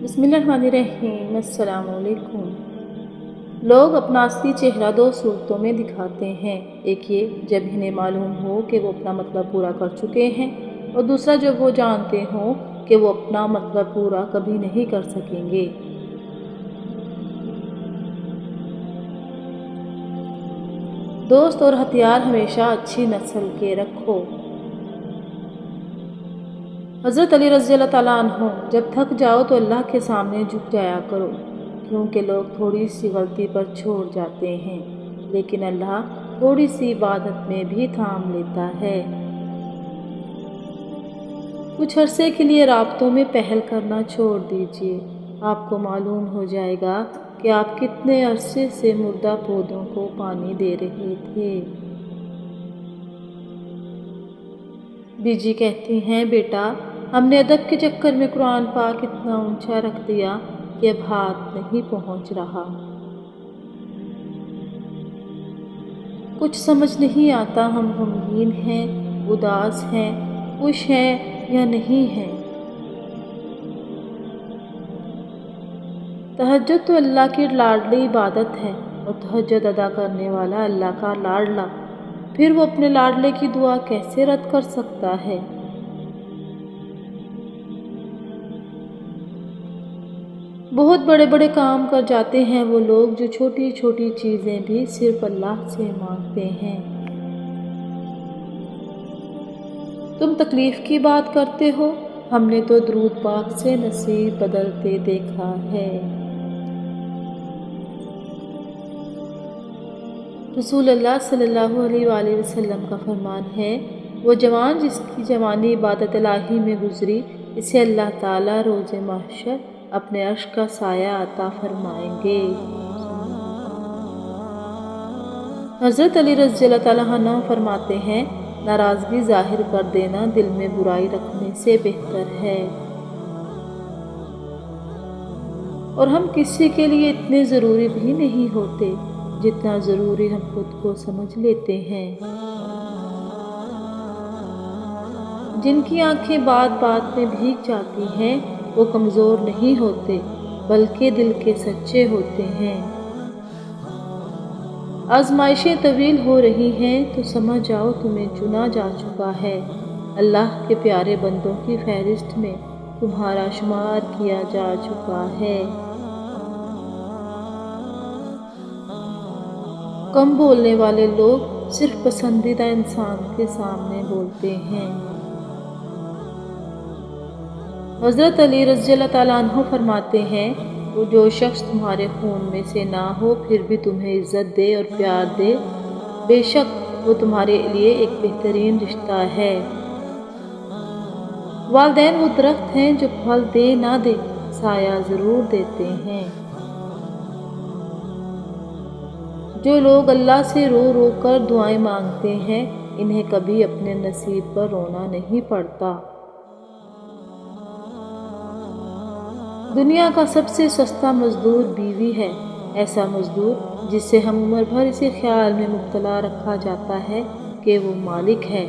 بسم اللہ الرحمن الرحیم۔ السلام علیکم۔ لوگ اپنا اصلی چہرہ دو صورتوں میں دکھاتے ہیں، ایک یہ جب انہیں معلوم ہو کہ وہ اپنا مطلب پورا کر چکے ہیں، اور دوسرا جب وہ جانتے ہوں کہ وہ اپنا مطلب پورا کبھی نہیں کر سکیں گے۔ دوست اور ہتھیار ہمیشہ اچھی نسل کے رکھو۔ حضرت علی رضی اللہ تعالیٰ عنہ، جب تھک جاؤ تو اللہ کے سامنے جھک جایا کرو، کیونکہ لوگ تھوڑی سی غلطی پر چھوڑ جاتے ہیں، لیکن اللہ تھوڑی سی عبادت میں بھی تھام لیتا ہے۔ کچھ عرصے کے لیے رابطوں میں پہل کرنا چھوڑ دیجیے، آپ کو معلوم ہو جائے گا کہ آپ کتنے عرصے سے مردہ پودوں کو پانی دے رہے تھے۔ بیجی کہتی ہیں، بیٹا، ہم نے ادب کے چکر میں قرآن پاک اتنا اونچا رکھ دیا کہ اب ہاتھ نہیں پہنچ رہا۔ کچھ سمجھ نہیں آتا، ہم غمگین ہیں، اداس ہیں، خوش ہیں یا نہیں ہیں۔ تہجد تو اللہ کی لاڈلی عبادت ہے، اور تہجد ادا کرنے والا اللہ کا لاڈلا، پھر وہ اپنے لاڈلے کی دعا کیسے رد کر سکتا ہے؟ بہت بڑے بڑے کام کر جاتے ہیں وہ لوگ جو چھوٹی چھوٹی چیزیں بھی صرف اللہ سے مانگتے ہیں۔ تم تکلیف کی بات کرتے ہو، ہم نے تو درود پاک سے نصیب بدلتے دیکھا ہے۔ رسول اللہ صلی اللہ علیہ وآلہ وسلم کا فرمان ہے، وہ جوان جس کی جوانی عبادت الہی میں گزری، اسے اللہ تعالیٰ روز محشر اپنے عرش کا سایہ عطا فرمائیں گے۔ حضرت علی رضی اللہ تعالیٰ عنہ فرماتے ہیں، ناراضگی ظاہر کر دینا دل میں برائی رکھنے سے بہتر ہے، اور ہم کسی کے لیے اتنے ضروری بھی نہیں ہوتے جتنا ضروری ہم خود کو سمجھ لیتے ہیں۔ جن کی آنکھیں بات بات میں بھیگ جاتی ہیں، وہ کمزور نہیں ہوتے بلکہ دل کے سچے ہوتے ہیں۔ آزمائشیں طویل ہو رہی ہیں تو سمجھ جاؤ تمہیں چنا جا چکا ہے، اللہ کے پیارے بندوں کی فہرست میں تمہارا شمار کیا جا چکا ہے۔ کم بولنے والے لوگ صرف پسندیدہ انسان کے سامنے بولتے ہیں۔ حضرت علی رضی اللہ تعالیٰ عنہ فرماتے ہیں، وہ جو شخص تمہارے خون میں سے نہ ہو پھر بھی تمہیں عزت دے اور پیار دے، بے شک وہ تمہارے لیے ایک بہترین رشتہ ہے۔ والدین وہ درخت ہیں جو پھل دے نہ دے سایہ ضرور دیتے ہیں۔ جو لوگ اللہ سے رو رو کر دعائیں مانگتے ہیں، انہیں کبھی اپنے نصیب پر رونا نہیں پڑتا۔ دنیا کا سب سے سستا مزدور بیوی ہے، ایسا مزدور جس سے ہم عمر بھر اسی خیال میں مبتلا رکھا جاتا ہے کہ وہ مالک ہے۔